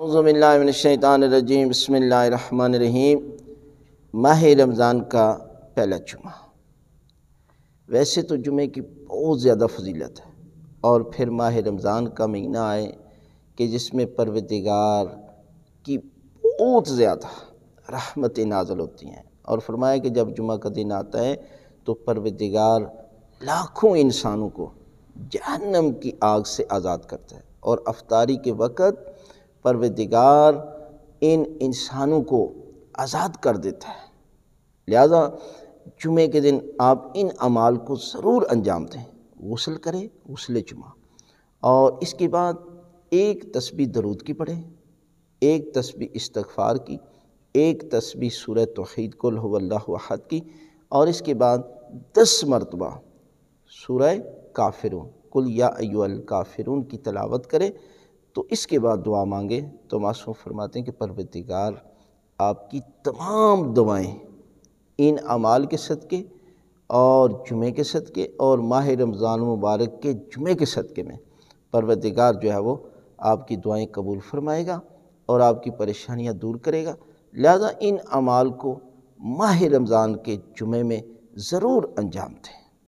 اعوذ باللہ من الشیطان الرجیم، بسم اللہ الرحمن الرحیم۔ ماہ رمضان کا پہلا جمعہ، ویسے تو جمعے کی بہت زیادہ فضیلت ہے، اور پھر ماہ رمضان کا مہینہ آئے کہ جس میں پروردگار کی بہت زیادہ رحمتیں نازل ہوتی ہیں، اور فرمایا کہ جب جمعہ کا دن آتا ہے تو پروردگار لاکھوں انسانوں کو جہنم کی آگ سے آزاد کرتا ہے، اور افطاری کے وقت پروردگار ان انسانوں کو آزاد کر دیتا ہے۔ لہذا جمعے کے دن آپ ان اعمال کو ضرور انجام دیں، غسل کریں، غسل جمعہ، اور اس کے بعد ایک تسبیح درود کی پڑھیں، ایک تسبیح استغفار کی، ایک تسبیح سورہ توحید قل ھو اللہ احد کی، اور اس کے بعد 10 مرتبہ سورہ کافرون قل یا ایھا الکافرون کی تلاوت کریں۔ تو اس کے بعد دعا مانگے تو معصوم فرماتے ہیں کہ پروردگار آپ کی تمام دعائیں ان اعمال کے صدقے اور جمعے کے صدقے اور ماہ رمضان مبارک کے جمعے کے صدقے میں پروردگار جو ہے وہ آپ کی دعائیں قبول فرمائے گا اور آپ کی پریشانیاں دور کرے گا۔ لہذا ان اعمال کو ماہ رمضان کے جمعے میں ضرور انجام دیں۔